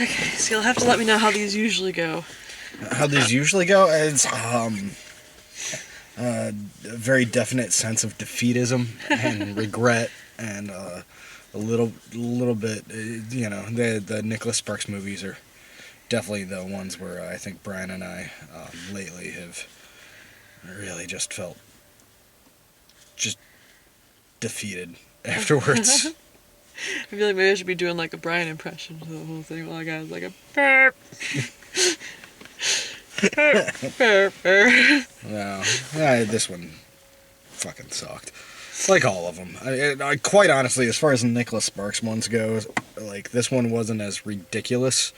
Okay, so you'll have to let me know how these usually go. How these usually go is a very definite sense of defeatism and regret, and a little bit. The Nicholas Sparks movies are definitely the ones where I think Brian and I lately have really just felt just defeated afterwards. I feel like maybe I should be doing like a Brian impression for the whole thing while I got like a burp. Burp, burp. No, this one fucking sucked. Like all of them. I quite honestly, as far as the Nicholas Sparks ones go, like this one wasn't as ridiculous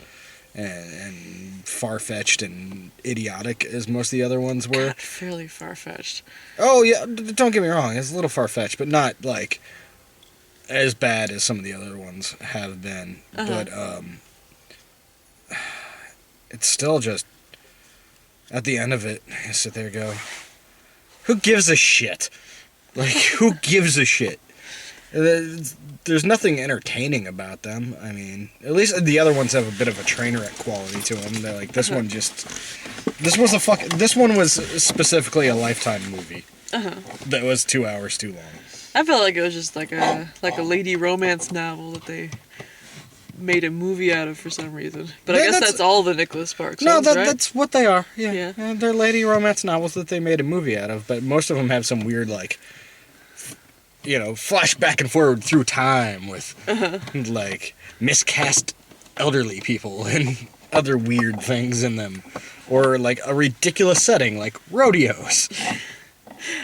and far-fetched and idiotic as most of the other ones were. God, fairly far-fetched. Oh yeah, don't get me wrong, it's a little far-fetched, but not like as bad as some of the other ones have been. But it's still just at the end of it, I sit there and go, who gives a shit? Like, who gives a shit? There's nothing entertaining about them. I mean, at least the other ones have a bit of a train wreck quality to them. They're like, this one just... This one was specifically a Lifetime movie. That was 2 hours too long. I felt like it was just like a lady romance novel that they made a movie out of for some reason. But I guess that's all the Nicholas Sparks ones, right? That's what they are. Yeah. They're lady romance novels that they made a movie out of, but most of them have some weird, like, flash back and forward through time with, like, miscast elderly people and other weird things in them. Or, like, a ridiculous setting, like rodeos.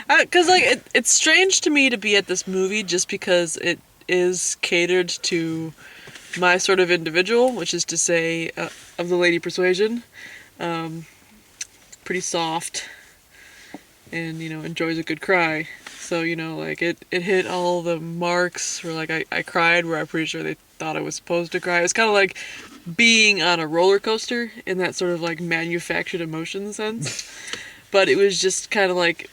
Because, like, it's strange to me to be at this movie just because it is catered to my sort of individual, which is to say, of the lady persuasion. Pretty soft and, enjoys a good cry. So, like, it hit all the marks where, like, I cried where I'm pretty sure they thought I was supposed to cry. It's kind of like being on a roller coaster in that sort of, like, manufactured emotion sense. But it was just kind of like...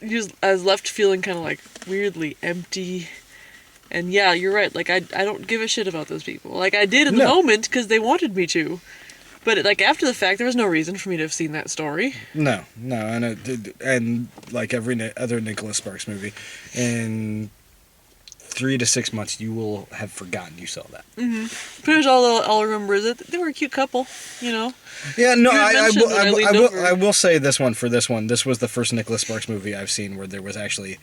I was left feeling kind of, like, weirdly empty. And yeah, you're right. Like, I don't give a shit about those people. Like, I did in the moment because they wanted me to. But, like, after the fact, there was no reason for me to have seen that story. No. And like every other Nicholas Sparks movie, in 3 to 6 months, you will have forgotten you saw that. Mm-hmm. Pretty much all I'll remember is that they were a cute couple, Yeah, no, I will say this one for this one. This was the first Nicholas Sparks movie I've seen where there was actually...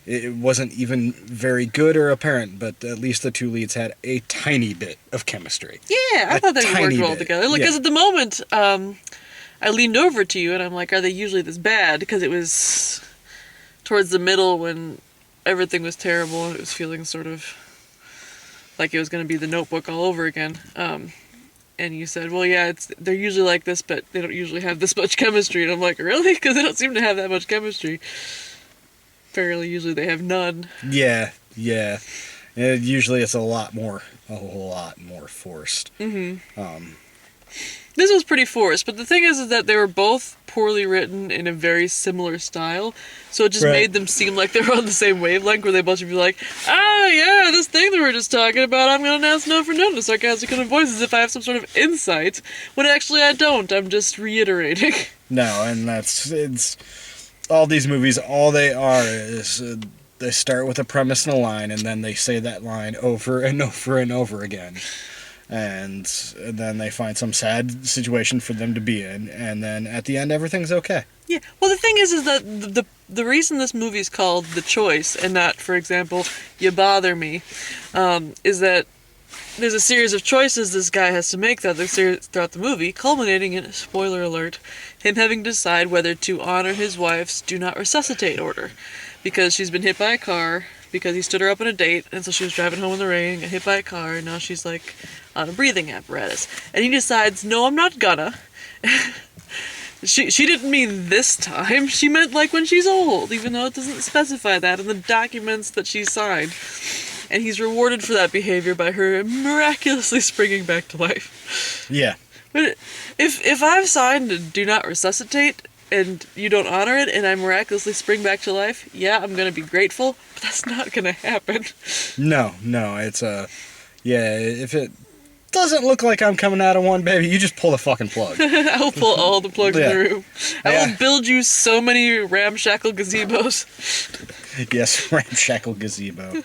It wasn't even very good or apparent, but at least the two leads had a tiny bit of chemistry. Yeah, I thought they worked well together. Like, because at the moment, I leaned over to you and I'm like, are they usually this bad? Because it was towards the middle when everything was terrible and it was feeling sort of like it was going to be The Notebook all over again. And you said, well, yeah, they're usually like this, but they don't usually have this much chemistry. And I'm like, really? Because they don't seem to have that much chemistry. Fairly usually they have none. Yeah. And usually it's a whole lot more forced. Mm-hmm. This was pretty forced, but the thing is that they were both poorly written in a very similar style, so it just made them seem like they were on the same wavelength, where they both would be like, yeah, this thing that we were just talking about, I'm gonna announce no for no to sarcastic and voices as if I have some sort of insight, when actually I don't, I'm just reiterating. No, and it's... All these movies, all they are is they start with a premise and a line, and then they say that line over and over and over again. And then they find some sad situation for them to be in, and then at the end, everything's okay. Yeah, well, the thing is that the reason this movie is called The Choice, and not, for example, You Bother Me, is that there's a series of choices this guy has to make throughout the movie, culminating in, spoiler alert, him having to decide whether to honor his wife's do not resuscitate order. Because she's been hit by a car, because he stood her up on a date, and so she was driving home in the rain, got hit by a car, and now she's, like, on a breathing apparatus. And he decides, no, I'm not gonna. She didn't mean this time. She meant, like, when she's old, even though it doesn't specify that in the documents that she signed. And he's rewarded for that behavior by her miraculously springing back to life. Yeah. But if I've signed a do not resuscitate and you don't honor it and I miraculously spring back to life, yeah, I'm going to be grateful, but that's not going to happen. No, it's yeah, doesn't look like I'm coming out of one, baby. You just pull the fucking plug. I will pull all the plugs in the room. I Yeah. will build you so many ramshackle gazebos. Yes, ramshackle gazebo.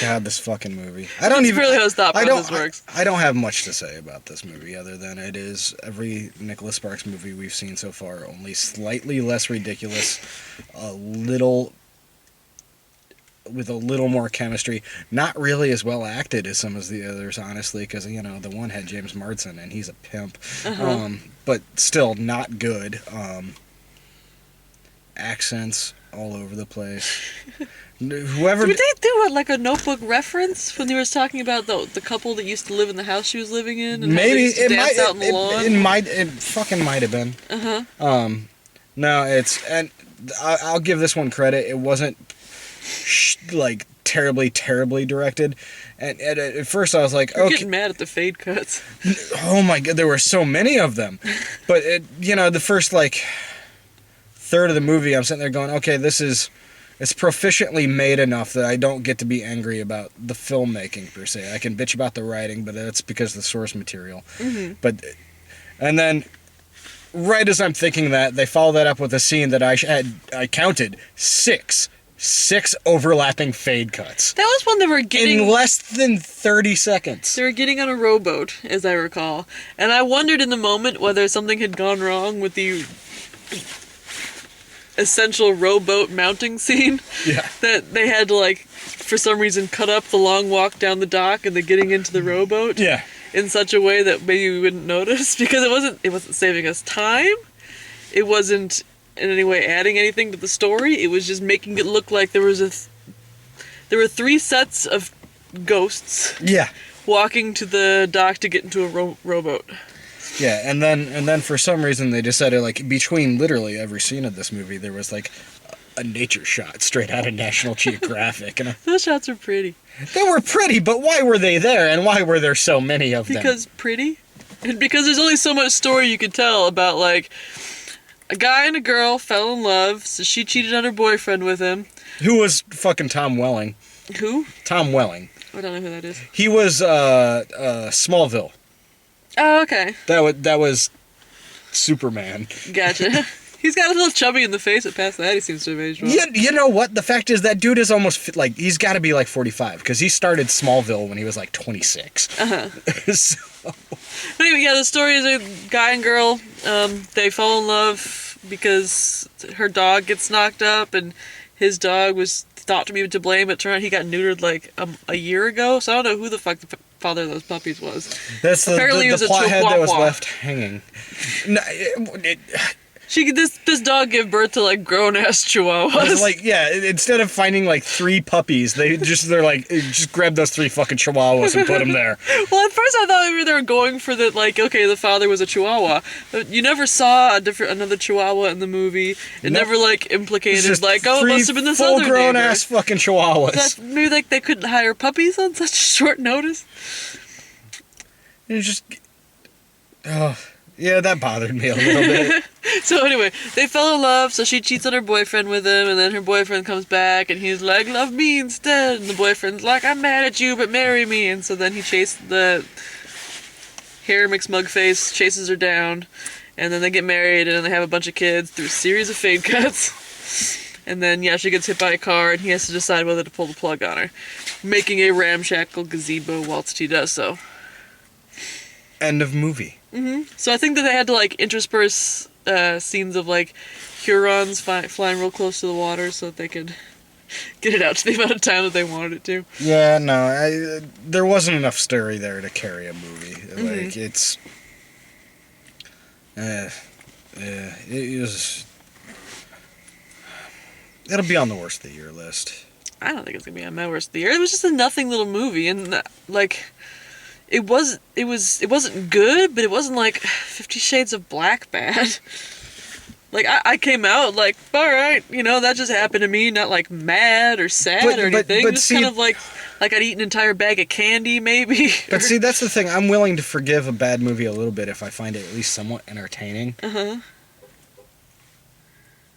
God, this fucking movie. I don't That's even. really how his thought I process don't. works. I don't have much to say about this movie other than it is every Nicholas Sparks movie we've seen so far, only slightly less ridiculous, a little with a little more chemistry. Not really as well acted as some of the others, honestly, because you know the one had James Marsden and he's a pimp, but still not good. Accents all over the place. Whoever Did they do like a Notebook reference when they were talking about the couple that used to live in the house she was living in? And how they maybe used to it dance might out in the lawn? it fucking might have been. Uh-huh. No, and I'll give this one credit. It wasn't like terribly directed, and at first I was like, You're okay, getting mad at the fade cuts. oh my god, there were so many of them. But the first like third of the movie, I'm sitting there going, okay, it's proficiently made enough that I don't get to be angry about the filmmaking per se. I can bitch about the writing, but that's because of the source material. But and then right as I'm thinking that, they follow that up with a scene that I counted six overlapping fade cuts That was when they were getting... in less than 30 seconds. They were getting on a rowboat, as I recall. And I wondered in the moment whether something had gone wrong with the essential rowboat mounting scene. Yeah. That they had to, like, for some reason cut up the long walk down the dock and the getting into the rowboat. Yeah. In such a way that maybe we wouldn't notice. Because it wasn't saving us time. It wasn't in any way adding anything to the story. It was just making it look like there were 3 sets of ghosts Yeah. walking to the dock to get into a rowboat. Yeah, and then for some reason they decided, like, between literally every scene of this movie there was like a nature shot straight out of National Geographic, and Those shots are pretty. they were pretty, but why were they there, and why were there so many of them? Because pretty? And because there's only so much story you could tell about, like, a guy and a girl fell in love, so she cheated on her boyfriend with him. Who was fucking Tom Welling? Who? Tom Welling. I don't know who that is. He was Smallville. Oh, okay. That was Superman. Gotcha. He's got a little chubby in the face, but past that he seems to have aged well. You know what? The fact is that dude is almost like, he's got to be like 45 because he started Smallville when he was like 26. So, But anyway, yeah, the story is a guy and girl. They fall in love because her dog gets knocked up, and his dog was thought to be to blame, but it turned out he got neutered like a year ago. So I don't know who the fuck the father of those puppies was. that's Apparently he the was a plot head that was chihuahua. left hanging. No, This dog gave birth to like grown ass chihuahuas. it's like, yeah, instead of finding like 3 puppies, they're like, just grab those 3 fucking chihuahuas and put them there. Well, at first I thought maybe they were going for the, like, okay, the father was a chihuahua, but you never saw another chihuahua in the movie. It Nope. never like implicated It's just like, oh, it 3 must have been this other full-grown neighbor. ass fucking chihuahuas. That maybe like they couldn't hire puppies on such short notice. It's just, oh, yeah, that bothered me a little bit. So anyway, they fell in love, so she cheats on her boyfriend with him, and then her boyfriend comes back, and he's like, love me instead, and the boyfriend's like, I'm mad at you, but marry me, and so then he chases the hair mixed mug face, chases her down, and then they get married, and then they have a bunch of kids through a series of fade cuts, and then, yeah, she gets hit by a car, and he has to decide whether to pull the plug on her, making a ramshackle gazebo whilst he does so. End of movie. So I think that they had to, like, intersperse scenes of, like, Hurons flying real close to the water so that they could get it out to the amount of time that they wanted it to. Yeah, no, there wasn't enough story there to carry a movie. Like, it's... it was... It'll be on the worst of the year list. I don't think it's gonna be on my worst of the year. It was just a nothing little movie, and, like... It wasn't good, but it wasn't like 50 Shades of Black bad. Like, I came out like, alright, you know, that just happened to me, not like mad or sad or anything. but just see, kind of like I'd eat an entire bag of candy, maybe. But see, that's the thing. I'm willing to forgive a bad movie a little bit if I find it at least somewhat entertaining.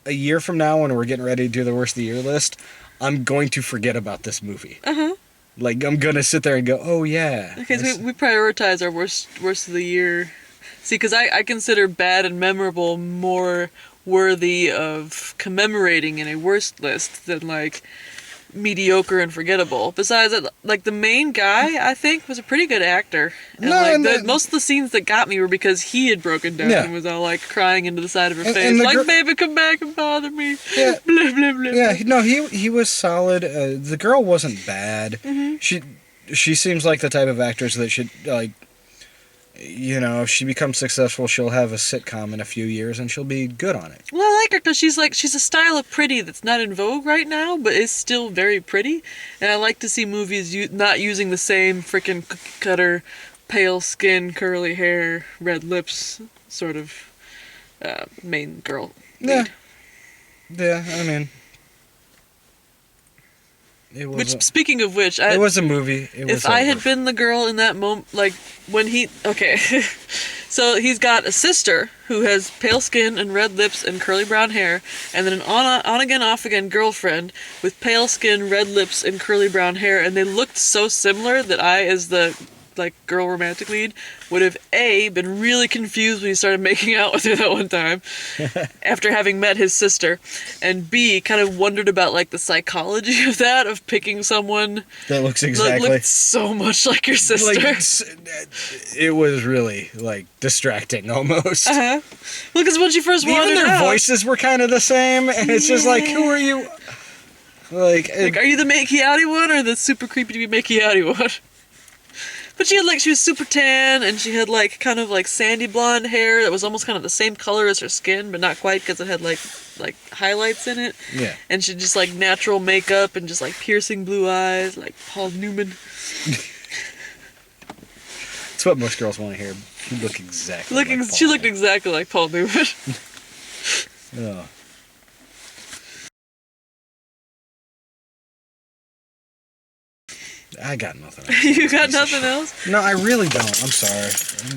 A year from now, when we're getting ready to do the worst of the year list, I'm going to forget about this movie. Like, I'm gonna sit there and go, oh yeah. Okay, so we prioritize our worst of the year. See, because I consider bad and memorable more worthy of commemorating in a worst list than, like, mediocre and forgettable. Besides that, like, the main guy, I think, was a pretty good actor. And, No, like, and most of the scenes that got me were because he had broken down Yeah. and was all, like, crying into the side of her And face. the Like, baby, come back and bother me. Yeah. Blah, blah, blah. Yeah, no, he was solid. The girl wasn't bad. She seems like the type of actress that should, like, you know, if she becomes successful, she'll have a sitcom in a few years and she'll be good on it. Well, I like her because she's a style of pretty that's not in vogue right now, but is still very pretty. And I like to see movies not using the same freaking cookie cutter, pale skin, curly hair, red lips sort of main girl Yeah. lead. Yeah, I mean, it was. Which, speaking of which, It was a movie. if I had been the girl in that moment, like when okay, so he's got a sister who has pale skin and red lips and curly brown hair, and then an on again off again girlfriend with pale skin, red lips, and curly brown hair, and they looked so similar that I, as the like girl romantic lead, would have been really confused when he started making out with her that one time after having met his sister, and B, kind of wondered about like the psychology of that, of picking someone that looks that exactly looked so much like your sister. like it was really like distracting almost. Well, because when she first wandered Even their out, voices were kind of the same, and it's just like, who are you? Like, are you the makey outy one or the super creepy to be makey outy one? But she was super tan, and she had like kind of like sandy blonde hair that was almost kind of the same color as her skin, but not quite because it had like highlights in it. Yeah. And she just like natural makeup and just like piercing blue eyes, like Paul Newman. It's what most girls want to hear. You look exactly. Like Paul. She looked exactly like Paul Newman. Oh. I got nothing else. You got nothing else? No, I really don't. I'm sorry.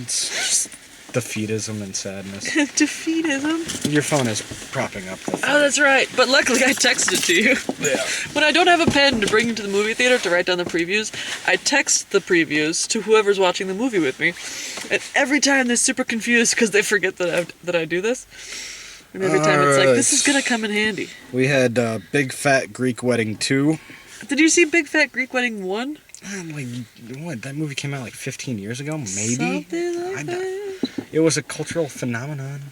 It's just defeatism and sadness. Defeatism? Your phone is propping up the Oh, that's right. But luckily I texted it to you. Yeah. When I don't have a pen to bring into the movie theater to write down the previews, I text the previews to whoever's watching the movie with me. And every time they're super confused because they forget that I do this. And every time it's like, this is going to come in handy. We had Big Fat Greek Wedding 2. Did you see Big Fat Greek Wedding 1? Like, what? That movie came out like 15 years ago, maybe? Something like that. It was a cultural phenomenon.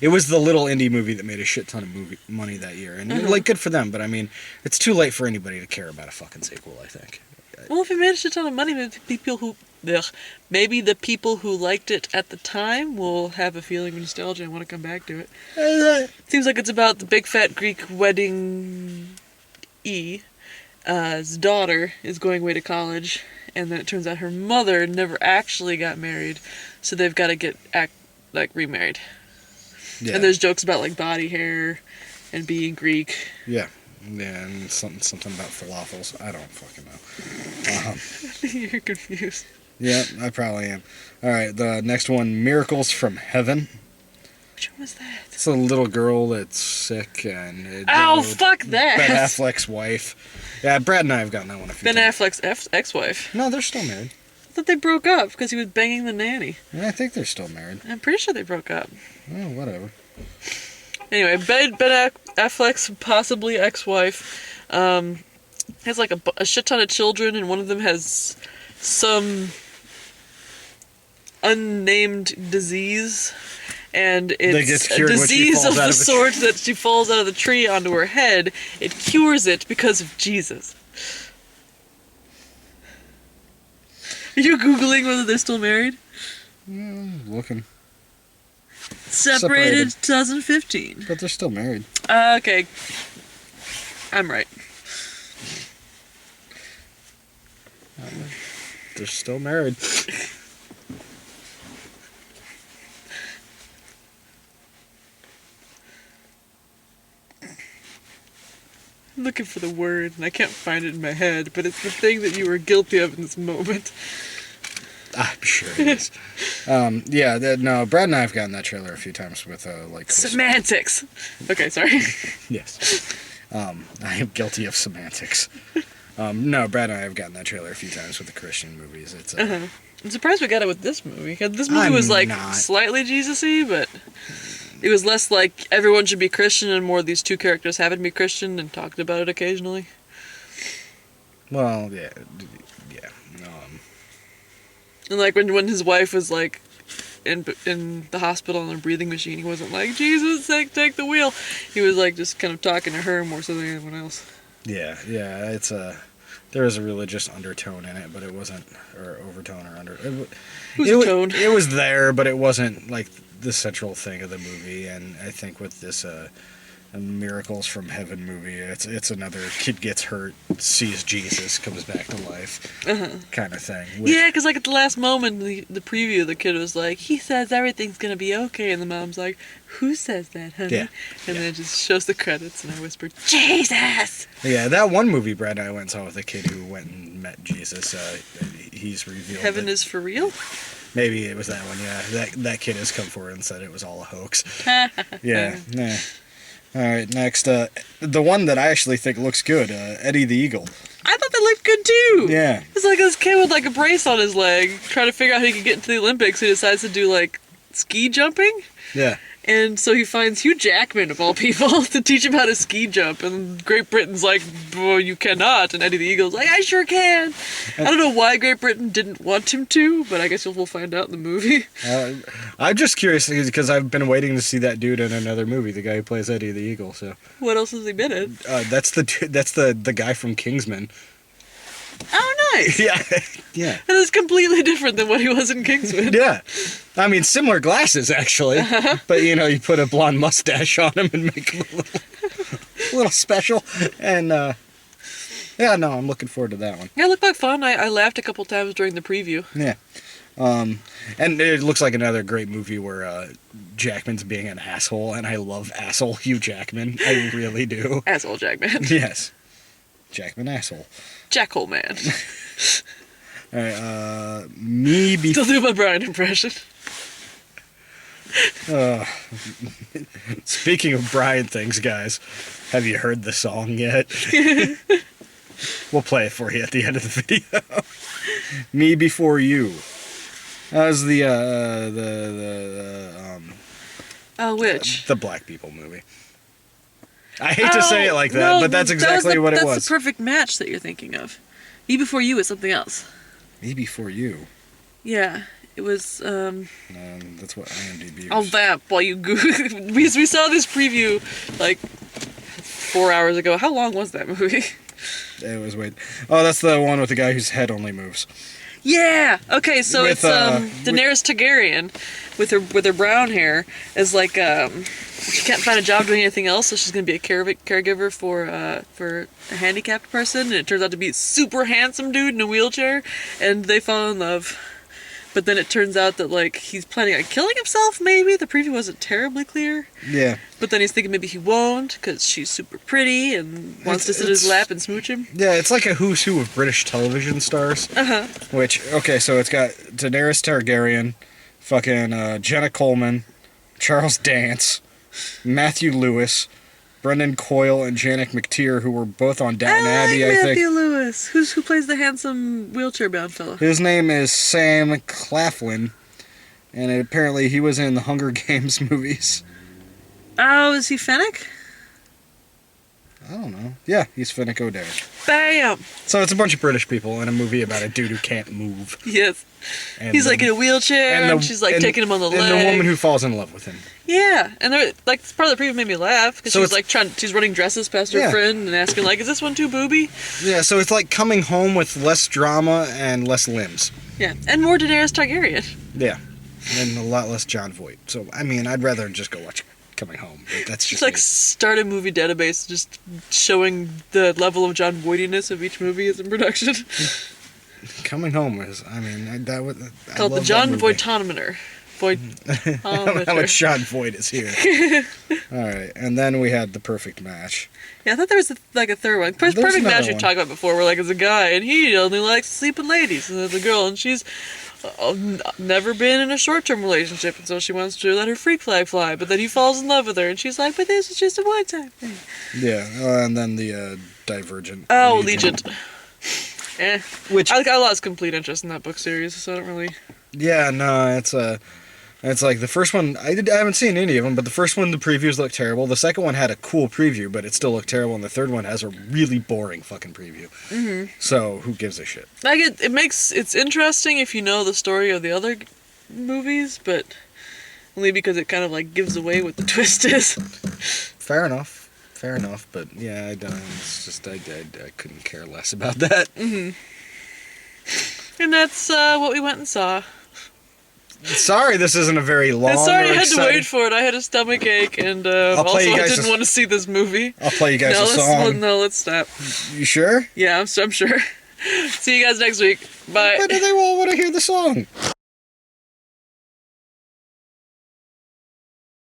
It was the little indie movie that made a shit ton of money that year. And, like, good for them, but I mean, it's too late for anybody to care about a fucking sequel, I think. Well, if it made a shit ton of money, maybe the people who liked it at the time will have a feeling of nostalgia and want to come back to it. Seems like it's about the Big Fat Greek Wedding his daughter is going away to college, and then it turns out her mother never actually got married, so they've got to remarried. Yeah. And there's jokes about like body hair and being Greek. Yeah, and something about falafels. I don't fucking know. You're confused. Yeah, I probably am. All right, the next one, Miracles from Heaven. Which one was that? It's a little girl that's sick and... Fuck that! Ben Affleck's wife. Yeah, Brad and I have gotten that one a few Ben times. Affleck's ex-wife. No, they're still married. I thought they broke up because he was banging the nanny. Yeah, I think they're still married. I'm pretty sure they broke up. Oh, whatever. Anyway, Ben Affleck's possibly ex-wife has like a shit ton of children, and one of them has some unnamed disease, and it's a disease of the sort that she falls out of the tree onto her head. It cures it because of Jesus. Are you Googling whether they're still married? Looking. Separated 2015. But they're still married. Okay. I'm right. They're still married. I'm looking for the word, and I can't find it in my head, but it's the thing that you were guilty of in this moment. I'm sure it is. No, Brad and I have gotten that trailer a few times with, Semantics! Okay, sorry. Yes. I am guilty of semantics. No, Brad and I have gotten that trailer a few times with the Christian movies. It's I'm surprised we got it with this movie. 'Cause this movie I'm was like not. slightly Jesus-y, but it was less like everyone should be Christian and more these two characters having to be Christian and talked about it occasionally. Well, yeah. And like when his wife was like in the hospital on a breathing machine, he wasn't like, Jesus, take the wheel. He was like just kind of talking to her more so than anyone else. Yeah, it's there was a religious undertone in it, but it wasn't, or overtone or under. It was a tone. It was there, but it wasn't like the central thing of the movie. And I think with this Miracles from Heaven movie, it's another kid gets hurt, sees Jesus, comes back to life, kind of thing. Yeah, because like at the last moment, the preview, the kid was like, he says everything's gonna be okay, and the mom's like, who says that, honey? Yeah. And then it just shows the credits, and I whispered, Jesus! Yeah, that one movie Brad and I went and saw with a kid who went and met Jesus. He's revealed Heaven is for real? Maybe it was that one. Yeah, that kid has come forward and said it was all a hoax. Yeah. All right, next, the one that I actually think looks good, Eddie the Eagle. I thought that looked good too. Yeah. It's like this kid with like a brace on his leg, trying to figure out how he can get into the Olympics. He decides to do like ski jumping. Yeah. And so he finds Hugh Jackman, of all people, to teach him how to ski jump. And Great Britain's like, well, you cannot. And Eddie the Eagle's like, I sure can. I don't know why Great Britain didn't want him to, but I guess we'll find out in the movie. I'm just curious because I've been waiting to see that dude in another movie, the guy who plays Eddie the Eagle. So What else has he been in? that's the guy from Kingsman. Oh, nice. Yeah. Yeah. And it's completely different than what he was in Kingsman. Yeah. I mean, similar glasses, actually. But, you put a blonde mustache on him and make him a little special. And, yeah, no, I'm looking forward to that one. Yeah, it looked like fun. I laughed a couple times during the preview. Yeah. And it looks like another great movie where Jackman's being an asshole, and I love asshole Hugh Jackman. I really do. Asshole Jackman. Yes. Jackman asshole. Jackhole Man. All right, me before... Still do my Brian impression. Speaking of Brian things, guys, have you heard the song yet? We'll play it for you at the end of the video. Me Before You. That was Which? the Black People movie. I hate to say it like that, but that's exactly what it was. That's the perfect match that you're thinking of. Me Before You is something else. Me Before You. Yeah, it was. That's what IMDb. I'll vamp while you Google. we saw this preview like 4 hours ago. How long was that movie? It was Oh, that's the one with the guy whose head only moves. Yeah. Okay, so it's Daenerys Targaryen with her brown hair is like she can't find a job doing anything else, so she's gonna be a caregiver for a handicapped person, and it turns out to be a super handsome dude in a wheelchair, and they fall in love. But then it turns out that like he's planning on killing himself. Maybe the preview wasn't terribly clear. Yeah. But then he's thinking maybe he won't because she's super pretty and wants to sit in his lap and smooch him. Yeah, it's like a who's who of British television stars. Which, okay, so it's got Daenerys Targaryen, fucking Jenna Coleman, Charles Dance, Matthew Lewis, Brendan Coyle, and Janet McTeer, who were both on Downton Abbey, I think. Matthew Lewis. Who plays the handsome wheelchair-bound fellow? His name is Sam Claflin, and apparently he was in the Hunger Games movies. Oh, is he Fennec? I don't know. Yeah, he's Finnick O'Dare. Bam! So it's a bunch of British people in a movie about a dude who can't move. Yes. And he's like in a wheelchair, and she's like taking him on the leg. And the woman who falls in love with him. Yeah, and they're like part of the preview made me laugh because so she's like she's running dresses past her friend and asking like, "Is this one too booby?" Yeah, so it's like coming home with less drama and less limbs. Yeah, and more Daenerys Targaryen. Yeah, and a lot less Jon Voight. So I mean, I'd rather just go watch Coming Home. But that's just like me. Start a movie database just showing the level of Jon Voightiness of each movie is in production. Coming Home is, I mean, that would called the Jon Voightometer. How much Jon Voight is here? All right, and then we had the perfect match. Yeah, I thought there was a third one. Perfect match we talked about before, where like it's a guy and he only likes to sleep with ladies, and there's a girl and she's never been in a short-term relationship, and so she wants to let her freak flag fly. But then he falls in love with her, and she's like, "But this is just a one-time thing." Yeah, and then the Divergent. Oh, Allegiant. Which I lost complete interest in that book series, so I don't really. yeah, no, it's like the first one. I haven't seen any of them, but the first one the previews looked terrible. The second one had a cool preview, but it still looked terrible, and the third one has a really boring fucking preview. Mm-hmm. So who gives a shit? Like it's interesting if you know the story of the other movies, but only because it kind of like gives away what the twist is. Fair enough. Fair enough, but yeah, I don't. It's just I couldn't care less about that. Mm-hmm. And that's what we went and saw. Sorry, this isn't a very long. Sorry, or I had to exciting- wait for it. I had a stomach ache, and I'll also play you I guys didn't a- want to see this movie. I'll play you guys No, a song. let's stop. You sure? Yeah, I'm sure. See you guys next week. Bye. Why do they all want to hear the song?